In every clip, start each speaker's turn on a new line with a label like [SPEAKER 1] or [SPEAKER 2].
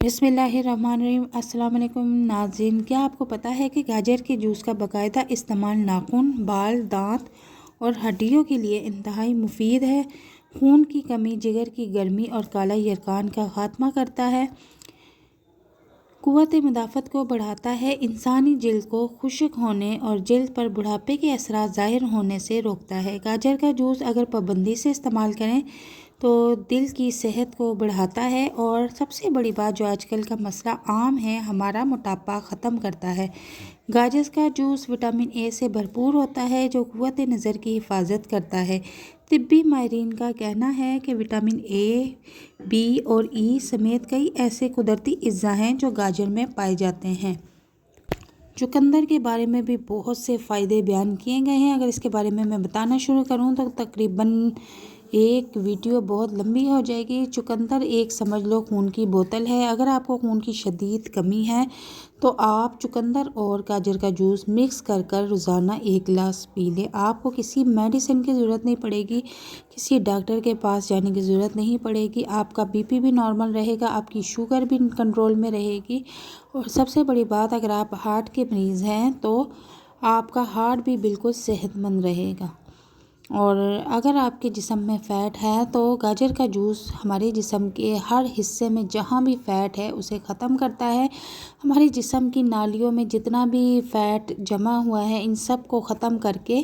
[SPEAKER 1] بسم اللہ الرحمن الرحیم۔ السلام علیکم ناظرین، کیا آپ کو پتہ ہے کہ گاجر کے جوس کا باقاعدہ استعمال ناخن، بال، دانت اور ہڈیوں کے لیے انتہائی مفید ہے۔ خون کی کمی، جگر کی گرمی اور کالا یرقان کا خاتمہ کرتا ہے، قوت مدافعت کو بڑھاتا ہے، انسانی جلد کو خشک ہونے اور جلد پر بڑھاپے کے اثرات ظاہر ہونے سے روکتا ہے۔ گاجر کا جوس اگر پابندی سے استعمال کریں تو دل کی صحت کو بڑھاتا ہے اور سب سے بڑی بات جو آج کل کا مسئلہ عام ہے، ہمارا موٹاپا ختم کرتا ہے۔ گاجر کا جوس وٹامن اے سے بھرپور ہوتا ہے جو قوت نظر کی حفاظت کرتا ہے۔ طبی ماہرین کا کہنا ہے کہ وٹامن اے، بی اور ای سمیت کئی ایسے قدرتی اجزاء ہیں جو گاجر میں پائے جاتے ہیں۔ چقندر کے بارے میں بھی بہت سے فائدے بیان کیے گئے ہیں۔ اگر اس کے بارے میں بتانا شروع کروں تو تقریباً ایک ویڈیو بہت لمبی ہو جائے گی۔ چقندر ایک سمجھ لو خون کی بوتل ہے۔ اگر آپ کو خون کی شدید کمی ہے تو آپ چقندر اور گاجر کا جوس مکس کر روزانہ ایک گلاس پی لیں۔ آپ کو کسی میڈیسن کی ضرورت نہیں پڑے گی، کسی ڈاکٹر کے پاس جانے کی ضرورت نہیں پڑے گی۔ آپ کا بی پی بھی نارمل رہے گا، آپ کی شوگر بھی کنٹرول میں رہے گی، اور سب سے بڑی بات اگر آپ ہارٹ کے مریض ہیں تو آپ کا ہارٹ بھی بالکل صحت مند رہے گا۔ اور اگر آپ کے جسم میں فیٹ ہے تو گاجر کا جوس ہمارے جسم کے ہر حصے میں جہاں بھی فیٹ ہے اسے ختم کرتا ہے۔ ہمارے جسم کی نالیوں میں جتنا بھی فیٹ جمع ہوا ہے ان سب کو ختم کر کے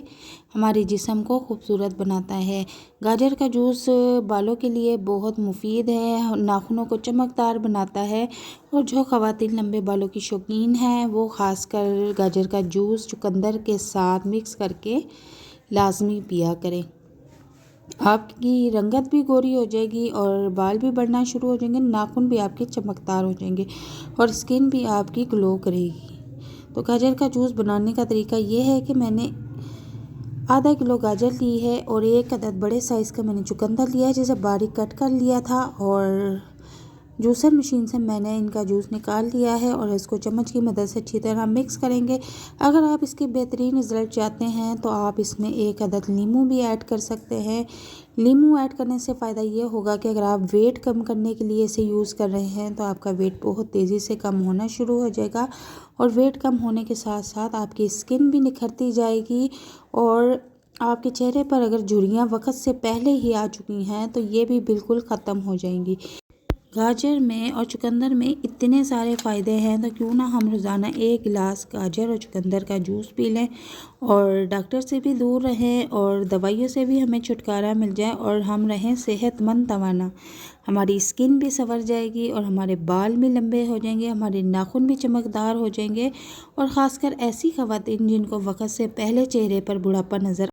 [SPEAKER 1] ہمارے جسم کو خوبصورت بناتا ہے۔ گاجر کا جوس بالوں کے لیے بہت مفید ہے، ناخنوں کو چمکدار بناتا ہے، اور جو خواتین لمبے بالوں کی شوقین ہیں وہ خاص کر گاجر کا جوس چقندر کے ساتھ مکس کر کے لازمی پیا کریں۔ آپ کی رنگت بھی گوری ہو جائے گی اور بال بھی بڑھنا شروع ہو جائیں گے، ناخن بھی آپ کے چمکدار ہو جائیں گے اور اسکن بھی آپ کی گلو کرے گی۔ تو گاجر کا جوس بنانے کا طریقہ یہ ہے کہ میں نے آدھا کلو گاجر لی ہے اور ایک عدد بڑے سائز کا میں نے چقندر لیا ہے جسے باریک کٹ کر لیا تھا، اور جوسر مشین سے میں نے ان کا جوس نکال لیا ہے اور اس کو چمچ کی مدد سے اچھی طرح مکس کریں گے۔ اگر آپ اس کے بہترین رزلٹ چاہتے ہیں تو آپ اس میں ایک عدد لیموں بھی ایڈ کر سکتے ہیں۔ لیموں ایڈ کرنے سے فائدہ یہ ہوگا کہ اگر آپ ویٹ کم کرنے کے لیے اسے یوز کر رہے ہیں تو آپ کا ویٹ بہت تیزی سے کم ہونا شروع ہو جائے گا، اور ویٹ کم ہونے کے ساتھ ساتھ آپ کی اسکن بھی نکھرتی جائے گی، اور آپ کے چہرے پر اگر جھریاں وقت سے پہلے ہی آ چکی ہیں تو یہ بھی بالکل ختم ہو جائیں گی۔ گاجر میں اور چقندر میں اتنے سارے فائدے ہیں تو کیوں نہ ہم روزانہ ایک گلاس گاجر اور چقندر کا جوس پی لیں اور ڈاکٹر سے بھی دور رہیں اور دوائیوں سے بھی ہمیں چھٹکارا مل جائے اور ہم رہیں صحت مند توانا۔ ہماری اسکن بھی سنور جائے گی اور ہمارے بال بھی لمبے ہو جائیں گے، ہمارے ناخن بھی چمکدار ہو جائیں گے، اور خاص کر ایسی خواتین جن کو وقت سے پہلے چہرے پر بڑھاپا نظر